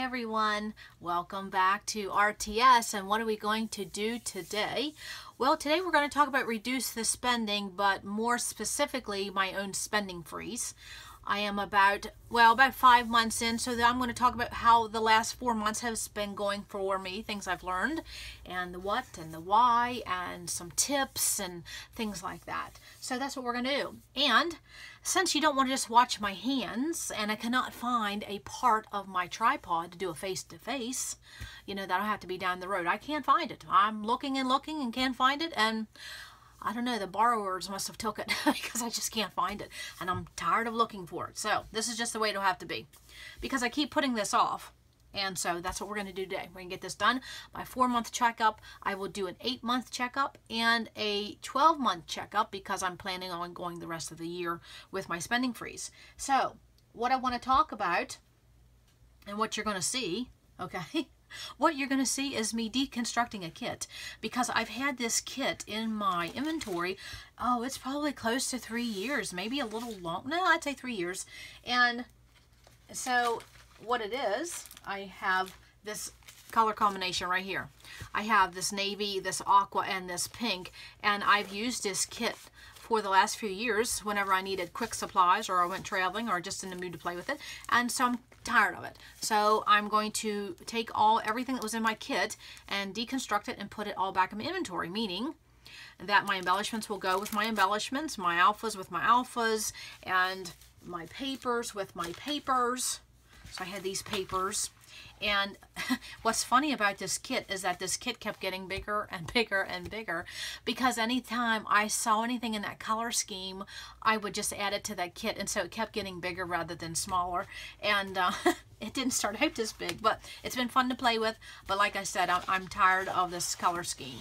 everyone, welcome back to RTS. And what are we going to do today? Well, today we're going to talk about reduce the spending, but more specifically my own spending freeze. I am about 5 months in, so I'm going to talk about how the last 4 months has been going for me, things I've learned, and the what and the why, and some tips and things like that. So that's what we're going to do. And since you don't want to just watch my hands, and I cannot find a part of my tripod to do a face-to-face, you know, that'll have to be down the road. I can't find it. I'm looking and looking and can't find it, and I don't know, the borrowers must have took it because I just can't find it, and I'm tired of looking for it. So this is just the way it'll have to be, because I keep putting this off. And so that's what we're going to do today. We're going to get this done. My 4-month checkup. I will do an 8-month checkup and a 12-month checkup, because I'm planning on going the rest of the year with my spending freeze. So what I want to talk about, and what you're going to see, okay, what you're going to see is me deconstructing a kit, because I've had this kit in my inventory. Oh, it's probably close to 3 years, maybe a little long. No, I'd say 3 years. And so what it is, I have this color combination right here. I have this navy, this aqua, and this pink, and I've used this kit for the last few years whenever I needed quick supplies, or I went traveling, or just in the mood to play with it. And so I'm tired of it. So I'm going to take everything that was in my kit and deconstruct it and put it all back in my inventory, meaning that my embellishments will go with my embellishments, my alphas with my alphas, and my papers with my papers. So I had these papers. And what's funny about this kit is that this kit kept getting bigger and bigger and bigger, because anytime I saw anything in that color scheme, I would just add it to that kit. And so it kept getting bigger rather than smaller. And it didn't start out this big, but it's been fun to play with. But like I said, I'm tired of this color scheme.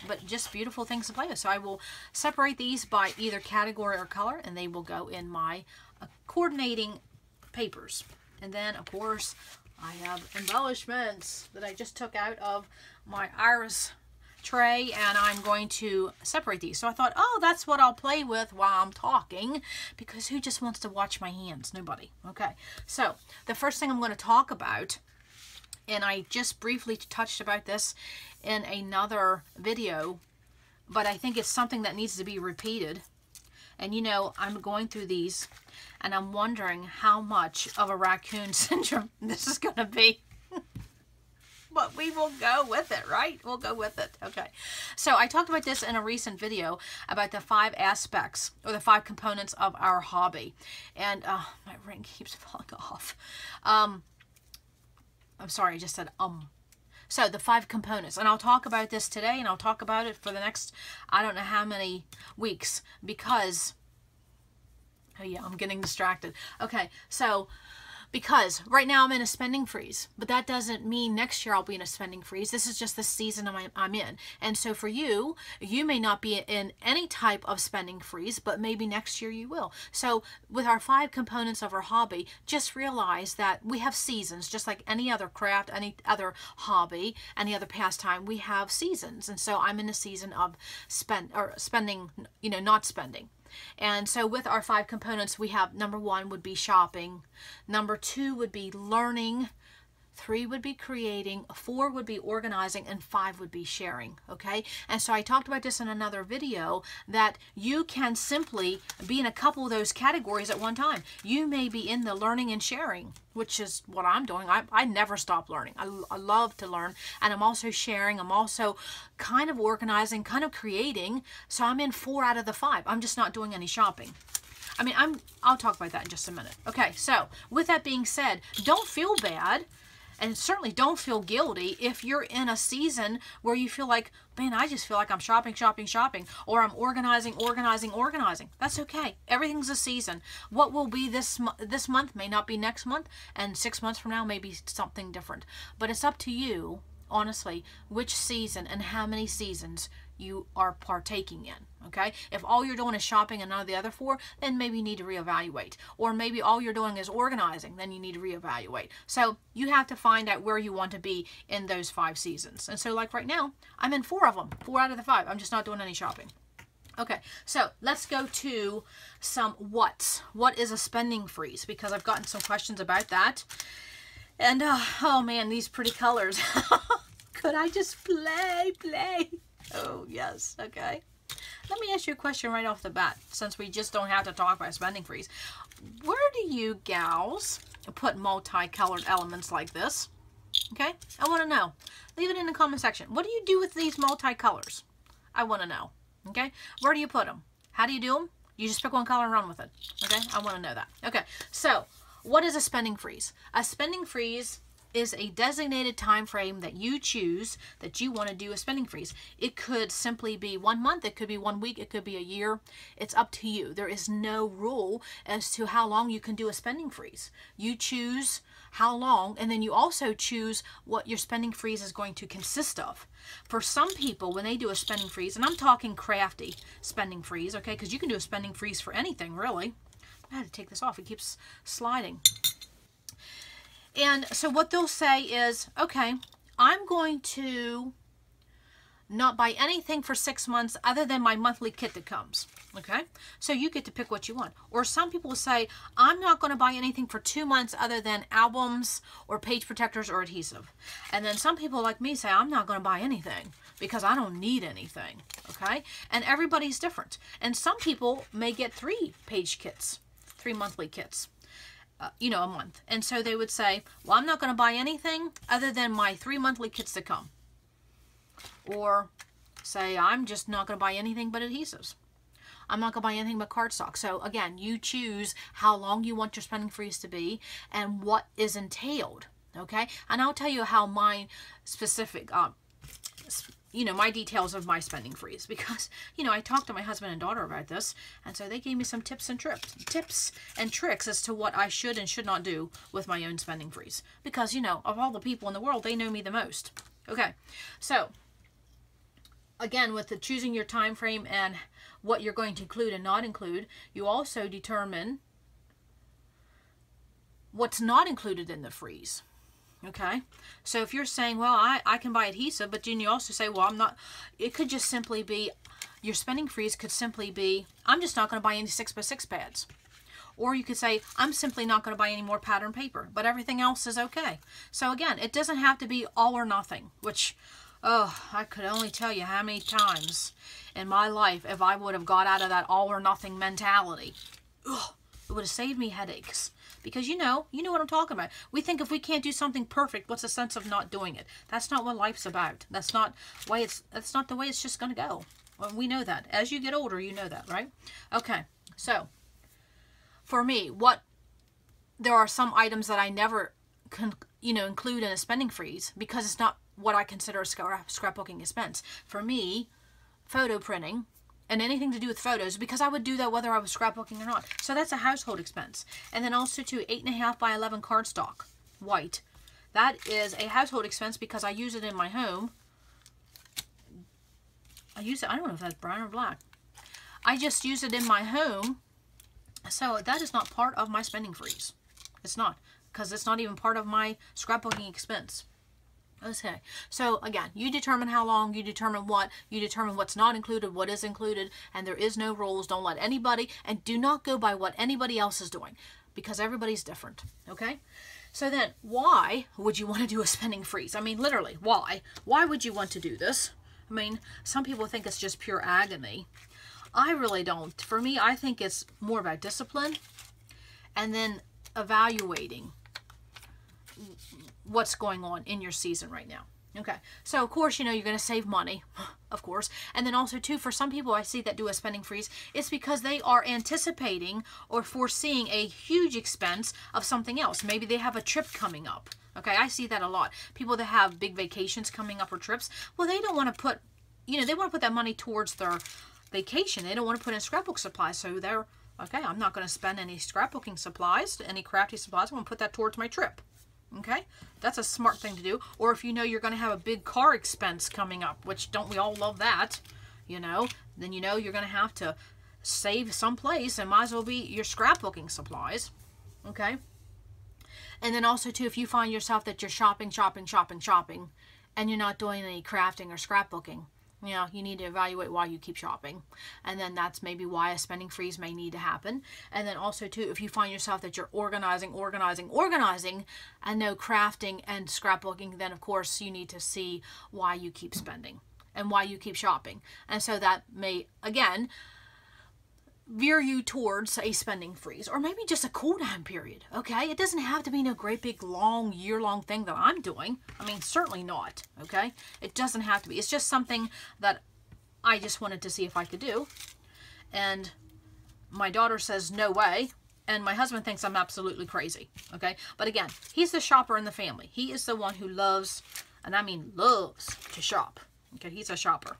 But just beautiful things to play with. So I will separate these by either category or color, and they will go in my coordinating papers. And then, of course, I have embellishments that I just took out of my iris tray, and I'm going to separate these. So I thought, oh, that's what I'll play with while I'm talking, because who just wants to watch my hands? Nobody. Okay, so the first thing I'm going to talk about, and I just briefly touched about this in another video, but I think it's something that needs to be repeated. And you know, I'm going through these, and I'm wondering how much of a raccoon syndrome this is going to be. But we will go with it, right? We'll go with it. Okay. So I talked about this in a recent video about the 5 aspects, or the 5 components of our hobby. And my ring keeps falling off. I'm sorry, I just said So the 5 components, and I'll talk about this today, and I'll talk about it for the next, I don't know how many weeks, because, oh yeah, I'm getting distracted. Okay, so because right now I'm in a spending freeze, but that doesn't mean next year I'll be in a spending freeze. This is just the season I'm in. And so for you, you may not be in any type of spending freeze, but maybe next year you will. So with our 5 components of our hobby, just realize that we have seasons, just like any other craft, any other hobby, any other pastime, we have seasons. And so I'm in a season of spending, you know, not spending. And so with our 5 components, we have number 1 would be shopping, number 2 would be learning, 3 would be creating, 4 would be organizing, and 5 would be sharing. Okay, and so I talked about this in another video, that you can simply be in a couple of those categories at one time. You may be in the learning and sharing, which is what I'm doing. I never stop learning. I love to learn, and I'm also sharing. I'm also kind of organizing, kind of creating. So I'm in 4 out of the 5. I'm just not doing any shopping. I mean, I'll talk about that in just a minute. Okay, so with that being said, don't feel bad. And certainly don't feel guilty if you're in a season where you feel like, man, I just feel like I'm shopping, shopping, shopping, or I'm organizing, organizing, organizing. That's okay. Everything's a season. What will be this month may not be next month, and 6 months from now may be something different. But it's up to you, honestly, which season and how many seasons you are partaking in. Okay, if all you're doing is shopping and none of the other 4, then maybe you need to reevaluate. Or maybe all you're doing is organizing, then you need to reevaluate. So you have to find out where you want to be in those 5 seasons. And so like right now, I'm in 4 of them, 4 out of the 5. I'm just not doing any shopping. Okay, so let's go to some whats. What is a spending freeze? Because I've gotten some questions about that. And oh man, these pretty colors. Could I just play? Oh yes, okay. Let me ask you a question right off the bat, since we just don't have to talk about spending freeze. Where do you gals put multicolored elements like this? Okay, I want to know. Leave it in the comment section. What do you do with these multicolors? I want to know. Okay, where do you put them? How do you do them? You just pick one color and run with it. Okay, I want to know that. Okay, so what is a spending freeze? A spending freeze is a designated time frame that you choose that you want to do a spending freeze. It could simply be 1 month, it could be 1 week, it could be a year. It's up to you. There is no rule as to how long you can do a spending freeze. You choose how long, and then you also choose what your spending freeze is going to consist of. For some people, when they do a spending freeze, and I'm talking crafty spending freeze, okay, because you can do a spending freeze for anything, really. I had to take this off. It keeps sliding. And so what they'll say is, okay, I'm going to not buy anything for 6 months other than my monthly kit that comes. Okay, so you get to pick what you want. Or some people will say, I'm not going to buy anything for 2 months other than albums or page protectors or adhesive. And then some people like me say, I'm not going to buy anything because I don't need anything. Okay, and everybody's different. And some people may get 3 page kits, 3 monthly kits. You know, a month. And so they would say, well, I'm not going to buy anything other than my 3 monthly kits that come. Or say, I'm just not going to buy anything but adhesives. I'm not going to buy anything but cardstock. So again, you choose how long you want your spending freeze to be and what is entailed. Okay. And I'll tell you how my specific, my details of my spending freeze, because, I talked to my husband and daughter about this, and so they gave me some tips and tricks as to what I should and should not do with my own spending freeze, because, of all the people in the world, they know me the most. Okay, so again, with the choosing your time frame and what you're going to include and not include, you also determine what's not included in the freeze. Okay, so if you're saying, well, I can buy adhesive, but then you also say, well, I'm not, it could just simply be, your spending freeze could simply be, I'm just not going to buy any 6x6 pads. Or you could say, I'm simply not going to buy any more pattern paper, but everything else is okay. So again, it doesn't have to be all or nothing, which, oh, I could only tell you how many times in my life, if I would have got out of that all or nothing mentality, it would have saved me headaches. Because you know what I'm talking about. We think if we can't do something perfect, what's the sense of not doing it? That's not what life's about. That's not the way it's just going to go. Well, we know that. As you get older, you know that, right? Okay. So, for me, there are some items that I never include in a spending freeze because it's not what I consider a scrapbooking expense. For me, photo printing and anything to do with photos, because I would do that whether I was scrapbooking or not. So that's a household expense. And then also to 8.5 by 11 cardstock, white. That is a household expense because I use it in my home. I don't know if that's brown or black. I just use it in my home. So that is not part of my spending freeze. It's not, because it's not even part of my scrapbooking expense. Okay, so again, you determine how long, you determine what's not included, what is included, and there is no rules. Don't let anybody, and do not go by what anybody else is doing, because everybody's different, okay? So then, why would you want to do a spending freeze? I mean, literally, why? Why would you want to do this? I mean, some people think it's just pure agony. I really don't. For me, I think it's more about discipline, and then evaluating what's going on in your season right now. Okay, so of course, you're going to save money, of course. And then also, too, for some people I see that do a spending freeze, it's because they are anticipating or foreseeing a huge expense of something else. Maybe they have a trip coming up. Okay, I see that a lot. People that have big vacations coming up or trips, well, they don't want to put, they want to put that money towards their vacation. They don't want to put in scrapbook supplies. So they're, okay, I'm not going to spend any scrapbooking supplies, any crafty supplies. I'm going to put that towards my trip. Okay, that's a smart thing to do. Or if you're going to have a big car expense coming up, which don't we all love that, then you're going to have to save someplace, and might as well be your scrapbooking supplies. Okay, and then also too, if you find yourself that you're shopping, and you're not doing any crafting or scrapbooking, you know, you need to evaluate why you keep shopping. And then that's maybe why a spending freeze may need to happen. And then also too, if you find yourself that you're organizing and no crafting and scrapbooking, then of course you need to see why you keep spending and why you keep shopping. And so that may, again, veer you towards a spending freeze, or maybe just a cool down period. Okay, it doesn't have to be no great big long year-long thing that I'm doing. I mean, certainly not. Okay, it doesn't have to be. It's just something that I just wanted to see if I could do. And my daughter says no way, and my husband thinks I'm absolutely crazy. Okay, but again, he's the shopper in the family. He is the one who loves, and I mean loves, to shop. Okay, he's a shopper.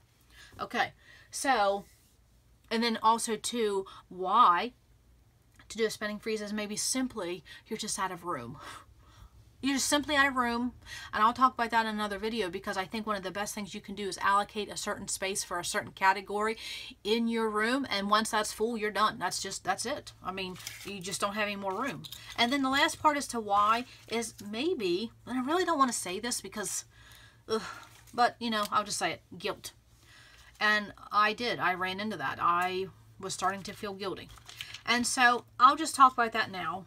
Okay, so, and then also too, why to do a spending freeze is maybe simply you're just out of room. You're just simply out of room. And I'll talk about that in another video, because I think one of the best things you can do is allocate a certain space for a certain category in your room. And once that's full, you're done. That's it. I mean, you just don't have any more room. And then the last part as to why is maybe, and I really don't want to say this because, but you know, I'll just say it, guilt. And I ran into that. I was starting to feel guilty. And so I'll just talk about that now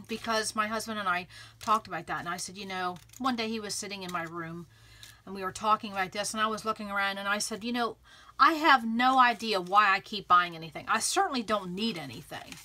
because my husband and I talked about that. And I said, you know, one day he was sitting in my room and we were talking about this, and I was looking around and I said, you know, I have no idea why I keep buying anything. I certainly don't need anything.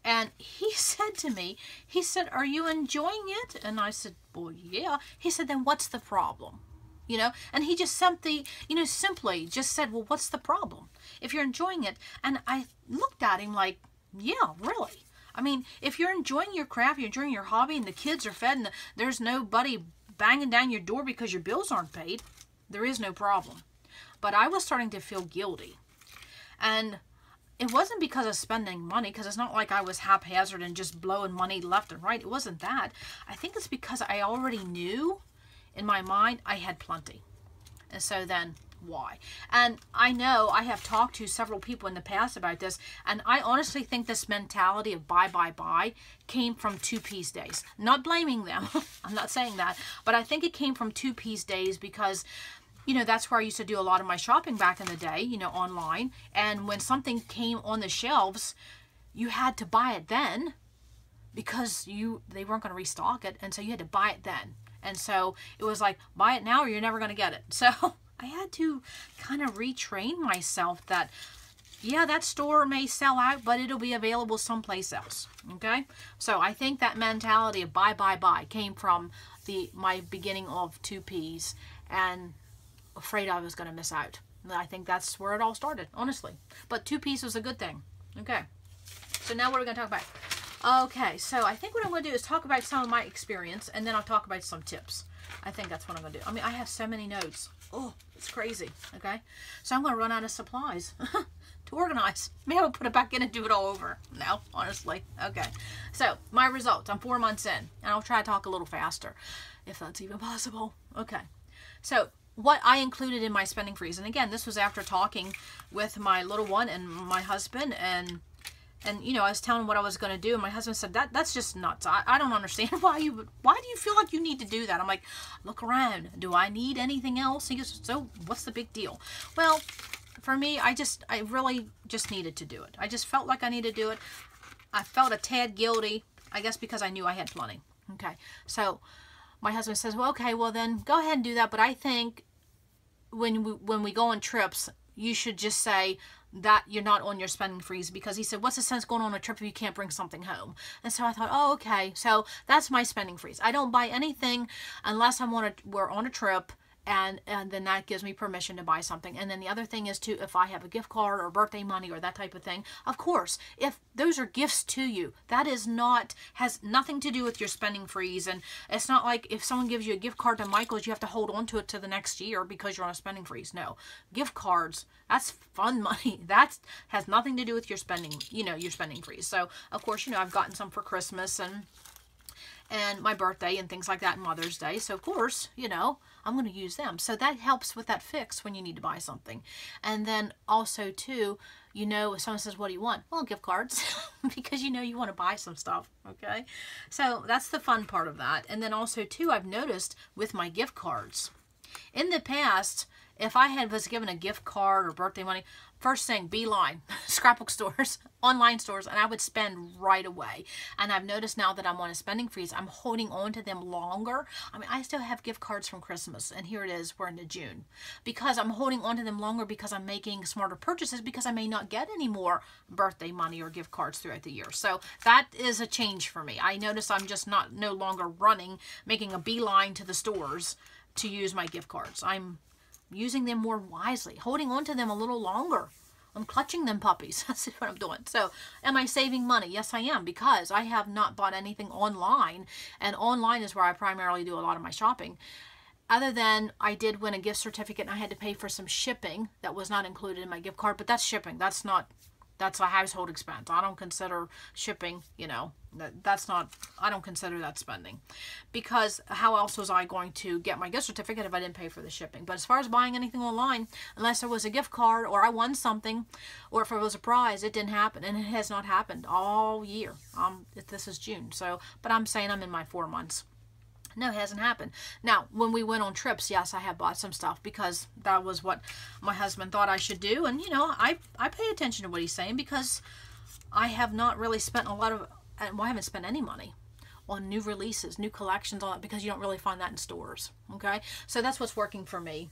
And he said to me, he said, are you enjoying it? And I said, well, yeah. He said, then what's the problem? You know, and he just simply, you know, simply just said, well, what's the problem if you're enjoying it? And I looked at him like, yeah, really. I mean, if you're enjoying your craft, you're enjoying your hobby, and the kids are fed, and there's nobody banging down your door because your bills aren't paid, there is no problem. But I was starting to feel guilty. And it wasn't because of spending money, because it's not like I was haphazard and just blowing money left and right. It wasn't that. I think it's because I already knew in my mind I had plenty. And so then why? And I know I have talked to several people in the past about this, and I honestly think this mentality of buy came from 2P's days. Not blaming them. I'm not saying that, but I think it came from 2P's days because, you know, that's where I used to do a lot of my shopping back in the day, you know, online. And when something came on the shelves, you had to buy it then because they weren't going to restock it, and so you had to buy it then. And so it was like, buy it now or you're never going to get it. So I had to kind of retrain myself that, yeah, that store may sell out, but it'll be available someplace else. Okay? So I think that mentality of buy came from my beginning of 2Ps and afraid I was going to miss out. And I think that's where it all started, honestly. But 2Ps was a good thing. Okay. So now what are we going to talk about? Okay, so I think what I'm going to do is talk about some of my experience, and then I'll talk about some tips. I think that's what I'm going to do. I mean, I have so many notes. Oh, it's crazy, okay? So I'm going to run out of supplies to organize. Maybe I'll put it back in and do it all over. No, honestly. Okay, so my results. I'm 4 months in, and I'll try to talk a little faster, if that's even possible. Okay, so what I included in my spending freeze, and again, this was after talking with my little one and my husband, and you know, I was telling him what I was going to do, and my husband said, that's just nuts. I don't understand why do you feel like you need to do that? I'm like, look around. Do I need anything else? He goes, so what's the big deal? Well, for me, I really just needed to do it. I just felt like I needed to do it. I felt a tad guilty, I guess because I knew I had plenty. Okay, so my husband says, well, okay, well then go ahead and do that, but I think when we go on trips, you should just say that you're not on your spending freeze, because he said, what's the sense going on a trip if you can't bring something home? And so I thought, oh, okay, so that's my spending freeze. I don't buy anything unless we're on a trip, and then that gives me permission to buy something. And then the other thing is too, if I have a gift card or birthday money or that type of thing, of course, if those are gifts to you, that has nothing to do with your spending freeze. And it's not like if someone gives you a gift card to Michael's, you have to hold on to it to the next year because you're on a spending freeze. No, gift cards, that's fun money. That has nothing to do with your spending, your spending freeze. So of course, I've gotten some for Christmas and my birthday and things like that, and Mother's Day. So of course, I'm going to use them. So that helps with that fix when you need to buy something. And then also too, if someone says, what do you want? Well, gift cards, because you want to buy some stuff. Okay. So that's the fun part of that. And then also too, I've noticed with my gift cards in the past, if I was given a gift card or birthday money, first thing, Beeline, scrapbook stores, online stores, and I would spend right away. And I've noticed now that I'm on a spending freeze, I'm holding on to them longer. I mean, I still have gift cards from Christmas, and here it is, we're into June. Because I'm holding on to them longer because I'm making smarter purchases because I may not get any more birthday money or gift cards throughout the year. So that is a change for me. I notice I'm just no longer making a beeline to the stores to use my gift cards. I'm using them more wisely, holding on to them a little longer. I'm clutching them puppies. That's what I'm doing. So am I saving money? Yes, I am, because I have not bought anything online, and online is where I primarily do a lot of my shopping. Other than I did win a gift certificate and I had to pay for some shipping that was not included in my gift card, but that's shipping. That's a household expense. I don't consider shipping, you know, I don't consider that spending, because how else was I going to get my gift certificate if I didn't pay for the shipping? But as far as buying anything online, unless there was a gift card or I won something, or if it was a prize, it didn't happen, and it has not happened all year. This is June, so, but I'm saying I'm in my 4 months. No, it hasn't happened. Now, when we went on trips, yes, I have bought some stuff because that was what my husband thought I should do. And, you know, I pay attention to what he's saying, because I have not really spent a lot of, well, I haven't spent any money on new releases, new collections, all that, because you don't really find that in stores. Okay? So that's what's working for me.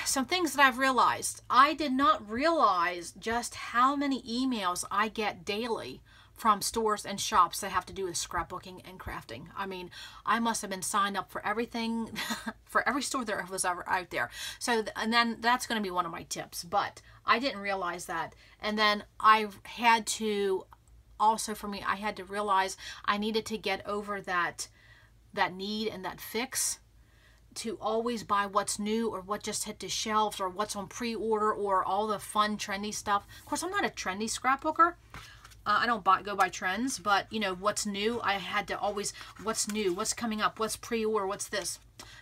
Some things that I've realized. I did not realize just how many emails I get daily from stores and shops that have to do with scrapbooking and crafting. I mean, I must have been signed up for everything, for every store there was ever out there. So, and then that's going to be one of my tips, but I didn't realize that. And then I had to, also for me, I had to realize I needed to get over that need and that fix to always buy what's new or what just hit the shelves or what's on pre-order or all the fun trendy stuff. Of course, I'm not a trendy scrapbooker. I don't go by trends, but, you know, what's new, I had to always, what's new, what's coming up, what's pre-order, what's this.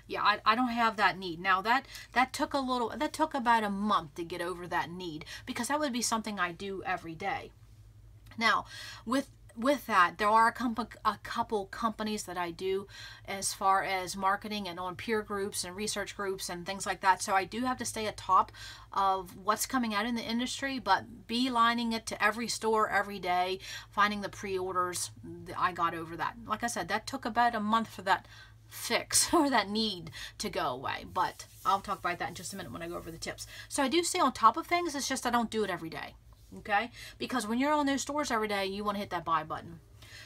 Yeah, I don't have that need. Now, that took about a month to get over that need, because that would be something I do every day. Now, with that, there are a couple companies that I do as far as marketing and on peer groups and research groups and things like that. So I do have to stay atop of what's coming out in the industry, but beelining it to every store every day, finding the pre-orders, I got over that. Like I said, that took about a month for that fix or that need to go away, but I'll talk about that in just a minute when I go over the tips. So I do stay on top of things. It's just I don't do it every day. Okay, because when you're on those stores every day, you want to hit that buy button.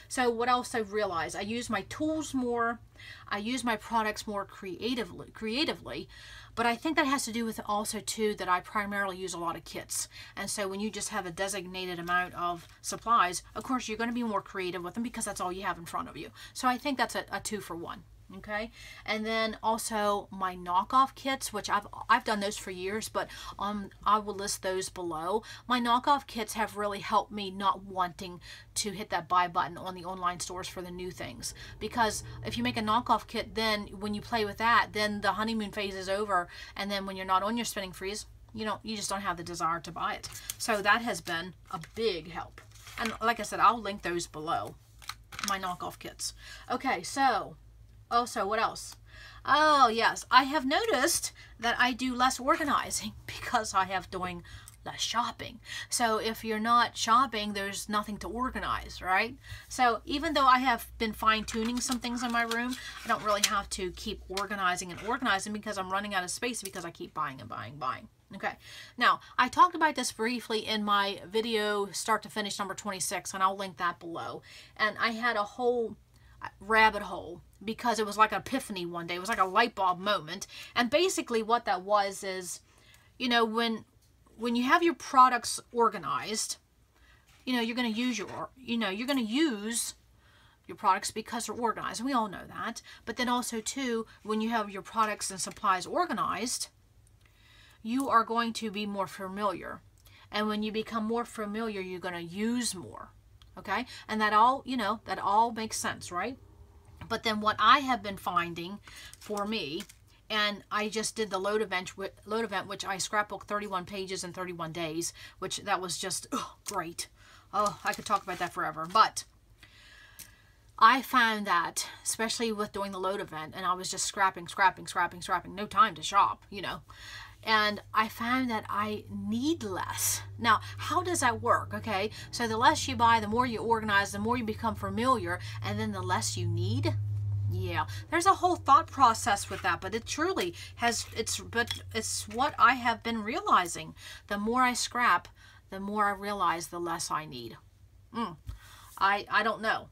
So what else I've realized, I use my tools more, I use my products more creatively, but I think that has to do with also too that I primarily use a lot of kits. And so when you just have a designated amount of supplies, of course you're going to be more creative with them because that's all you have in front of you. So I think that's a 2-for-1. Okay, and then also my knockoff kits, which I've done those for years, but I will list those below. My knockoff kits have really helped me not wanting to hit that buy button on the online stores for the new things, because if you make a knockoff kit, then when you play with that, then the honeymoon phase is over, and then when you're not on your spending freeze, you just don't have the desire to buy it. So that has been a big help, and like I said, I'll link those below, my knockoff kits. Okay, so also, what else? Oh, yes. I have noticed that I do less organizing because I have doing less shopping. So if you're not shopping, there's nothing to organize, right? So even though I have been fine-tuning some things in my room, I don't really have to keep organizing and organizing because I'm running out of space because I keep buying and buying and buying. Okay, now I talked about this briefly in my video start to finish number 26, and I'll link that below. And I had a whole rabbit hole because it was like an epiphany one day. It was like a light bulb moment. And basically what that was is, you know, when you have your products organized, you know, you're going to use your products because they're organized. And we all know that. But then also too, when you have your products and supplies organized, you are going to be more familiar. And when you become more familiar, you're going to use more. Okay, and that all, you know, that all makes sense, right? But then what I have been finding for me, and I just did the load event, which I scrapbooked 31 pages in 31 days, which that was just great. Oh, I could talk about that forever. But I found that, especially with doing the load event, and I was just scrapping, no time to shop, you know. And I found that I need less. Now, how does that work? Okay, so the less you buy, the more you organize, the more you become familiar, and then the less you need. Yeah, there's a whole thought process with that, but it truly has, it's what I have been realizing. The more I scrap, the more I realize the less I need. I don't know.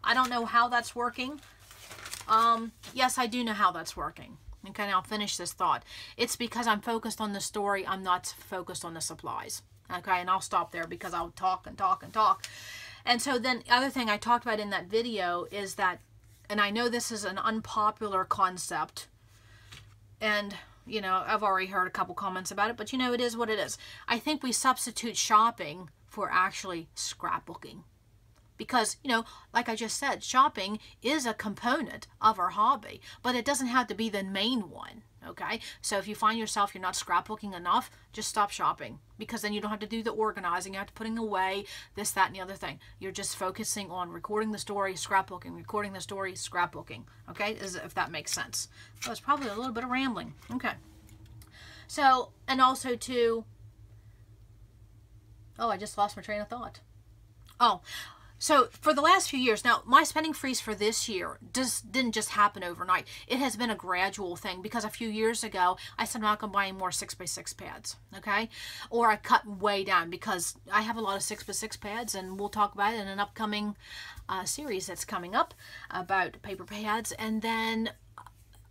I don't know how that's working. Yes, I do know how that's working. Okay, now I'll finish this thought. It's because I'm focused on the story. I'm not focused on the supplies. Okay, and I'll stop there because I'll talk and talk and talk. And so then the other thing I talked about in that video is that, and I know this is an unpopular concept, and, you know, I've already heard a couple comments about it, but, you know, it is what it is. I think we substitute shopping for actually scrapbooking. Because, you know, like I just said, shopping is a component of our hobby, but it doesn't have to be the main one, okay? So if you find yourself you're not scrapbooking enough, just stop shopping, because then you don't have to do the organizing, you have to putting away this, that, and the other thing. You're just focusing on recording the story, scrapbooking, recording the story, scrapbooking, okay? If that makes sense. So it's probably a little bit of rambling, okay? So, and also too, oh, I just lost my train of thought. So for the last few years, now my spending freeze for this year didn't just happen overnight. It has been a gradual thing, because a few years ago, I said I'm not going to buy any more 6x6 pads, okay? Or I cut way down because I have a lot of 6x6 pads, and we'll talk about it in an upcoming series that's coming up about paper pads. And then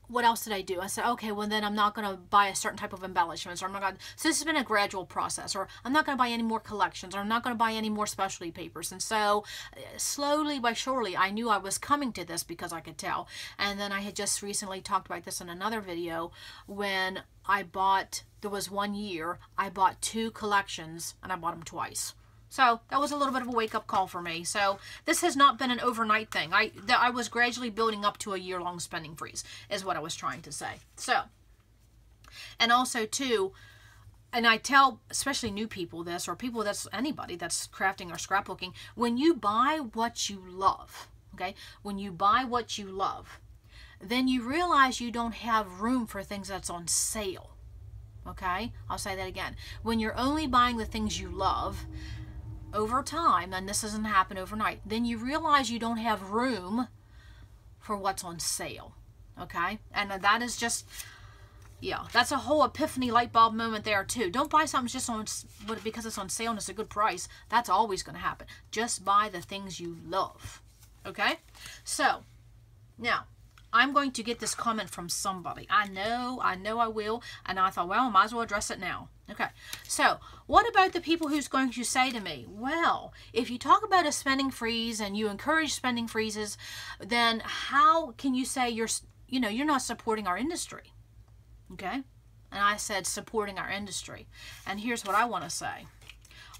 what else did I do? I said, okay, well then I'm not going to buy a certain type of embellishments, or I'm not going to, so this has been a gradual process, or I'm not going to buy any more collections, or I'm not going to buy any more specialty papers. And so slowly by surely, I knew I was coming to this because I could tell. And then I had just recently talked about this in another video when I bought, there was one year, I bought 2 collections and I bought them twice. So that was a little bit of a wake-up call for me. So this has not been an overnight thing. I was gradually building up to a year-long spending freeze, is what I was trying to say. So, and also too, and I tell especially new people this, or people that's anybody that's crafting or scrapbooking, when you buy what you love, okay, when you buy what you love, then you realize you don't have room for things that's on sale. Okay, I'll say that again. When you're only buying the things you love, over time, and this doesn't happen overnight, then you realize you don't have room for what's on sale, okay? And that is just, yeah, that's a whole epiphany light bulb moment there too. Don't buy something just on because it's on sale and it's a good price. That's always going to happen. Just buy the things you love, okay? So, now, I'm going to get this comment from somebody. I know I will, and I thought, well, I might as well address it now. Okay, so what about the people who's going to say to me, well, if you talk about a spending freeze and you encourage spending freezes, then how can you say you're not supporting our industry? Okay, and I said supporting our industry, and here's what I want to say.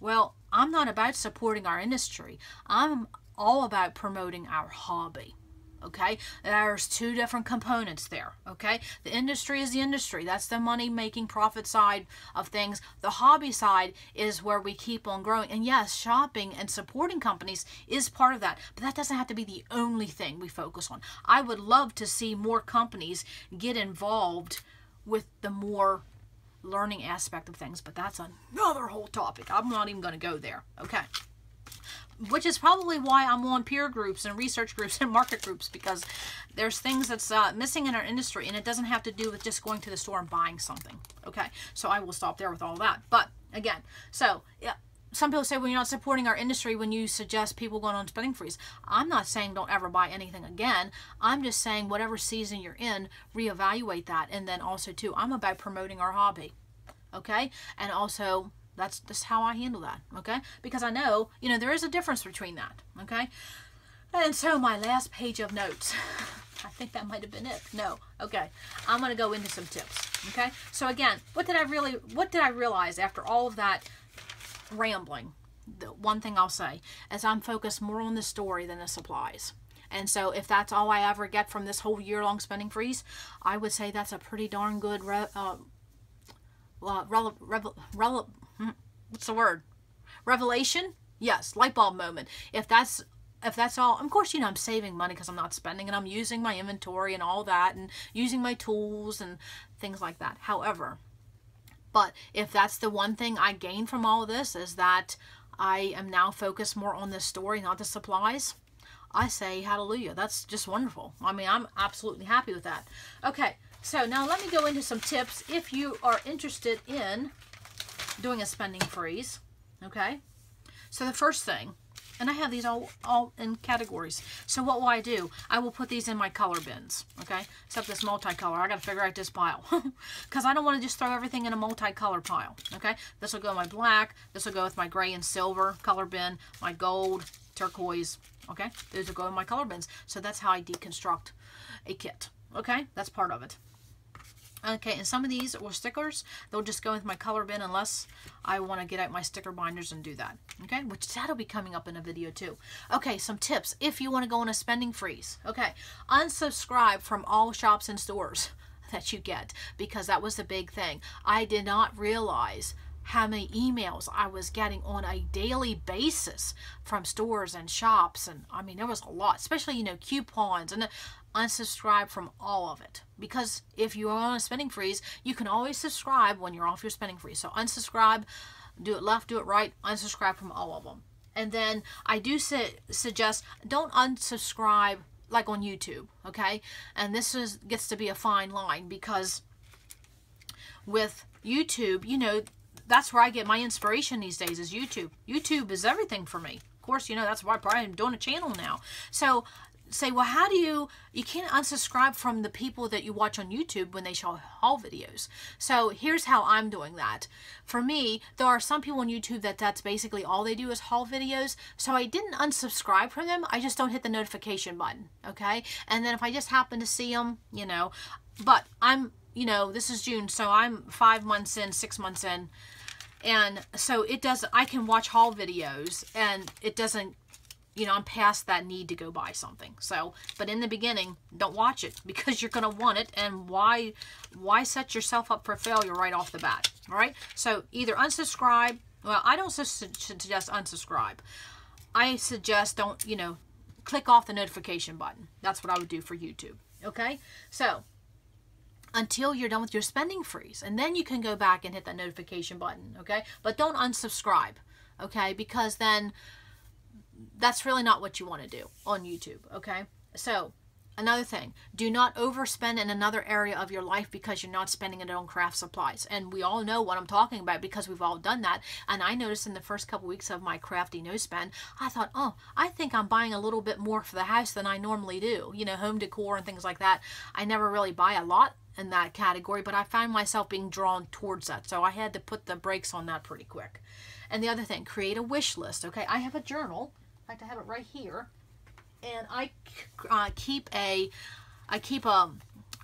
Well, I'm not about supporting our industry. I'm all about promoting our hobby. Okay, there's 2 different components there. Okay, the industry is the industry. That's the money-making profit side of things. The hobby side is where we keep on growing. And yes, shopping and supporting companies is part of that, but that doesn't have to be the only thing we focus on. I would love to see more companies get involved with the more learning aspect of things, but that's another whole topic. I'm not even going to go there. Okay. Which is probably why I'm on peer groups and research groups and market groups, because there's things that's missing in our industry, and it doesn't have to do with just going to the store and buying something. Okay, so I will stop there with all that. But again, so yeah, some people say, well, you're not supporting our industry when you suggest people going on spending freeze. I'm not saying don't ever buy anything again. I'm just saying whatever season you're in, reevaluate that. And then also too, I'm about promoting our hobby. Okay, and also that's just how I handle that, okay? Because I know, there is a difference between that, okay? And so my last page of notes, I think that might have been it. No, okay. I'm going to go into some tips, okay? So again, what did I realize after all of that rambling? The one thing I'll say is I'm focused more on the story than the supplies. And so if that's all I ever get from this whole year-long spending freeze, I would say that's a pretty darn good what's the word? Revelation? Yes, light bulb moment. If that's if that's all, of course, you know, I'm saving money because I'm not spending, and I'm using my inventory and all that, and using my tools and things like that. However, but if that's the one thing I gain from all of this, is that I am now focused more on the story, not the supplies, I say hallelujah. That's just wonderful. I mean, I'm absolutely happy with that. Okay, so now let me go into some tips if you are interested in doing a spending freeze. Okay, so the first thing, and I have these all in categories. So what will I do? I will put these in my color bins, okay? Except this multicolor. I got to figure out this pile. Because I don't want to just throw everything in a multicolor pile, okay? This will go in my black. This will go with my gray and silver color bin, my gold, turquoise, okay? Those will go in my color bins. So that's how I deconstruct a kit, okay? That's part of it. Okay, and some of these were stickers. They'll just go with my color bin unless I want to get out my sticker binders and do that. Okay, which that'll be coming up in a video too. Okay, some tips if you want to go on a spending freeze. Okay, unsubscribe from all shops and stores that you get, because that was the big thing. I did not realize how many emails I was getting on a daily basis from stores and shops, and I mean there was a lot, especially, you know, coupons, and unsubscribe from all of it, because if you are on a spending freeze, you can always subscribe when you're off your spending freeze. So unsubscribe, do it left, do it right, unsubscribe from all of them. And then I do suggest don't unsubscribe like on YouTube, okay? And this gets to be a fine line, because with YouTube, you know, that's where I get my inspiration these days, is YouTube. YouTube is everything for me. Of course, you know, that's why I'm doing a channel now. So say, well, how do you can't unsubscribe from the people that you watch on YouTube when they show haul videos. So here's how I'm doing that. For me, there are some people on YouTube that's basically all they do is haul videos. So I didn't unsubscribe from them. I just don't hit the notification button, okay? And then if I just happen to see them, you know, but I'm, you know, this is June, so I'm 5 months in, 6 months in. And so I can watch haul videos, and it doesn't, you know, I'm past that need to go buy something. So, but in the beginning, don't watch it, because you're going to want it, and why set yourself up for failure right off the bat, all right? So either unsubscribe. Well, I don't suggest unsubscribe. I suggest don't, you know, click off the notification button. That's what I would do for YouTube, okay? So until you're done with your spending freeze, and then you can go back and hit that notification button, okay? But don't unsubscribe, okay? Because then that's really not what you want to do on YouTube, okay? So another thing, do not overspend in another area of your life because you're not spending it on craft supplies. And we all know what I'm talking about, because we've all done that. And I noticed in the first couple weeks of my crafty no spend, I thought, oh, I think I'm buying a little bit more for the house than I normally do. You know, home decor and things like that. I never really buy a lot in that category, but I find myself being drawn towards that. So I had to put the brakes on that pretty quick. And the other thing, create a wish list, okay? I have a journal. In fact, I have it right here, and I keep an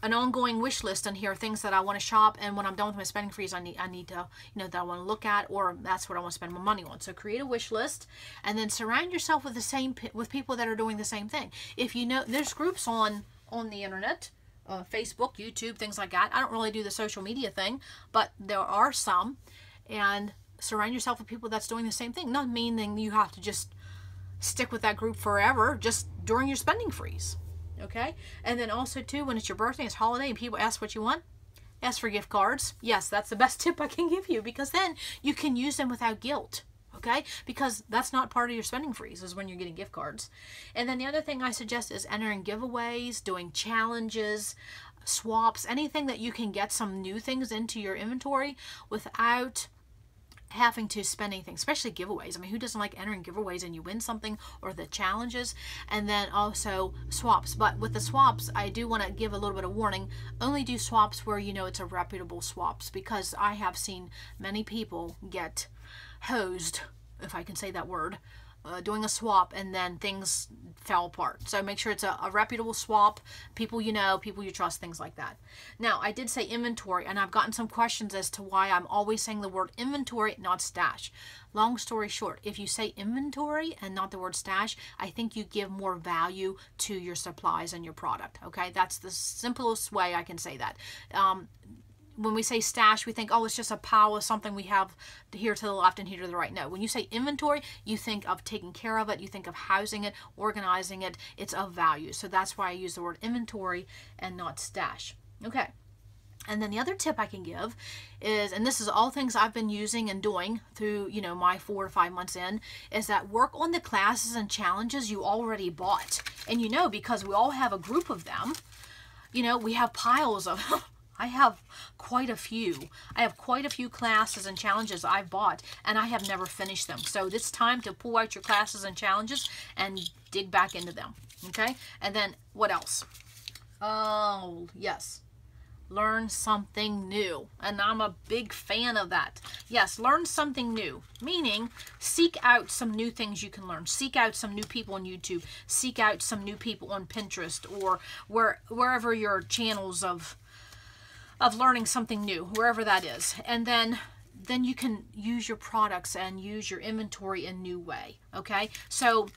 ongoing wish list in here, things that I want to shop, and when I'm done with my spending freeze, I need to, you know, that I want to look at, or that's what I want to spend my money on. So create a wish list, and then surround yourself with people that are doing the same thing. If you know, there's groups on the internet, Facebook, YouTube, things like that. I don't really do the social media thing, but there are some, and surround yourself with people that's doing the same thing. Not meaning you have to just stick with that group forever, just during your spending freeze, okay? And then also too, when it's your birthday, it's holiday, and people ask what you want, ask for gift cards. Yes, that's the best tip I can give you, because then you can use them without guilt, okay? Because that's not part of your spending freeze, is when you're getting gift cards. And then the other thing I suggest is entering giveaways, doing challenges, swaps, anything that you can get some new things into your inventory without having to spend anything, especially giveaways. I mean, who doesn't like entering giveaways and you win something, or the challenges? And then also swaps. But with the swaps, I do want to give a little bit of warning. Only do swaps where you know it's a reputable swaps, because I have seen many people get hosed, if I can say that word, doing a swap, and then things fell apart. So make sure it's a reputable swap, people you know, people you trust, things like that. Now, I did say inventory, and I've gotten some questions as to why I'm always saying the word inventory, not stash. Long story short, if you say inventory and not the word stash, I think you give more value to your supplies and your product, okay? That's the simplest way I can say that. when we say stash, we think, oh, it's just a pile of something we have here to the left and here to the right. No, when you say inventory, you think of taking care of it, you think of housing it, organizing it. It's of value. So that's why I use the word inventory and not stash. Okay. And then the other tip I can give is, and this is all things I've been using and doing through, you know, my 4 to 5 months in, is that work on the classes and challenges you already bought. And you know, because we all have a group of them, you know, we have piles of I have quite a few. I have quite a few classes and challenges I've bought, and I have never finished them. So it's time to pull out your classes and challenges and dig back into them. Okay? And then what else? Oh, yes. Learn something new. And I'm a big fan of that. Yes, learn something new. Meaning, seek out some new things you can learn. Seek out some new people on YouTube. Seek out some new people on Pinterest, or wherever your channels of learning something new, wherever that is. And then you can use your products and use your inventory in a new way. Okay? So,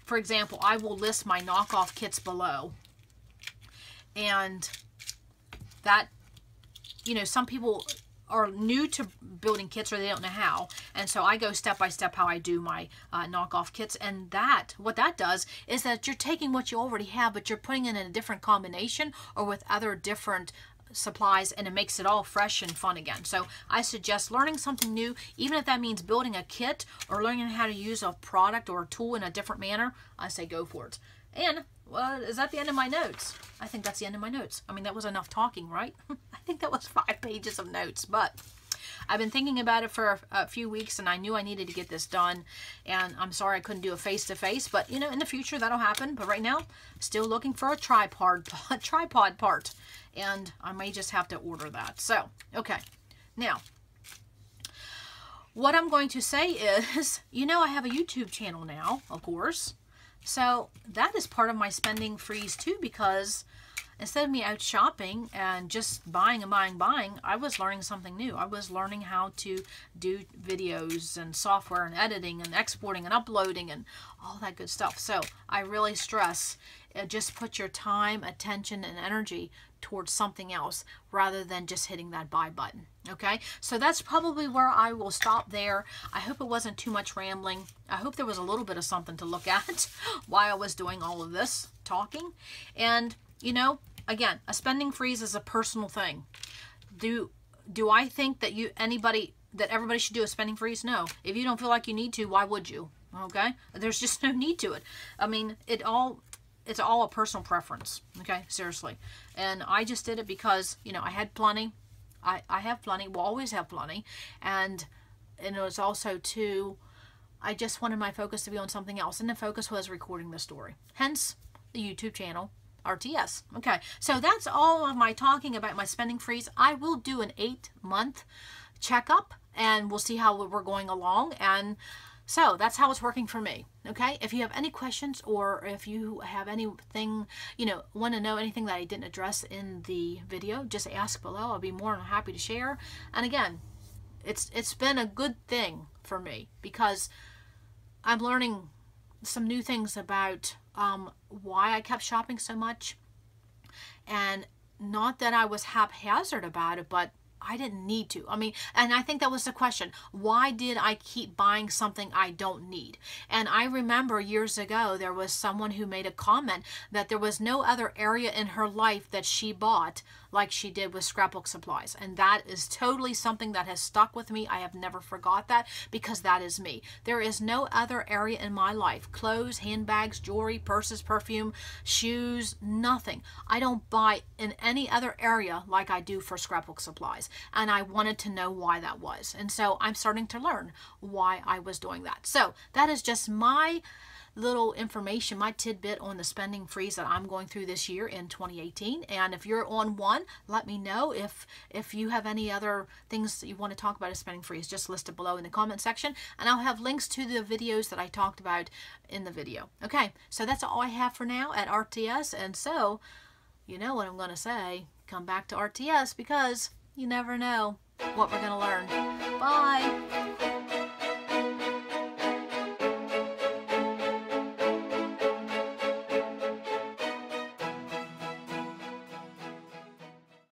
for example, I will list my knockoff kits below. And that, you know, some people are new to building kits or they don't know how. And so I go step by step how I do my knockoff kits. And what that does is that you're taking what you already have, but you're putting it in a different combination or with other different supplies, and it makes it all fresh and fun again. So I suggest learning something new, even if that means building a kit or learning how to use a product or a tool in a different manner. I say go for it. And well, is that the end of my notes? I think that's the end of my notes. I mean, that was enough talking, right? I think that was 5 pages of notes, but I've been thinking about it for a few weeks, and I knew I needed to get this done. And I'm sorry I couldn't do a face-to-face, but you know, in the future that'll happen. But right now, still looking for a tripod part, and I may just have to order that. So, okay, now what I'm going to say is, you know, I have a YouTube channel now, of course. So that is part of my spending freeze too, because instead of me out shopping and just buying and buying, I was learning something new. I was learning how to do videos and software and editing and exporting and uploading and all that good stuff. So I really stress, just put your time, attention, and energy towards something else rather than just hitting that buy button. Okay, so that's probably where I will stop there. I hope it wasn't too much rambling. I hope there was a little bit of something to look at while I was doing all of this talking. And you know, again, a spending freeze is a personal thing. Do I think that everybody should do a spending freeze? No. If you don't feel like you need to, why would you? Okay, there's just no need to it. I mean, it's all a personal preference. Okay, seriously. And I just did it because, you know, I had plenty. I have plenty. We'll always have plenty. And it was also too, I just wanted my focus to be on something else. And the focus was recording the story. Hence the YouTube channel, RTS. Okay, so that's all of my talking about my spending freeze. I will do an 8-month checkup, and we'll see how we're going along. And so that's how it's working for me. Okay, if you have any questions, or if you have anything, you know, want to know anything that I didn't address in the video, just ask below. I'll be more than happy to share. And again, it's been a good thing for me because I'm learning some new things about why I kept shopping so much. And not that I was haphazard about it, but I didn't need to. I mean, and I think that was the question. Why did I keep buying something I don't need? And I remember years ago, there was someone who made a comment that there was no other area in her life that she bought like she did with scrapbook supplies. And that is totally something that has stuck with me. I have never forgot that, because that is me. There is no other area in my life, clothes, handbags, jewelry, purses, perfume, shoes, nothing. I don't buy in any other area like I do for scrapbook supplies. And I wanted to know why that was. And so I'm starting to learn why I was doing that. So that is just my little information, my tidbit on the spending freeze that I'm going through this year in 2018. And if you're on one, let me know. If you have any other things that you want to talk about a spending freeze, just list it below in the comment section, and I'll have links to the videos that I talked about in the video. Okay, so that's all I have for now at RTS. And so, you know what I'm going to say, come back to RTS, because you never know what we're going to learn. Bye.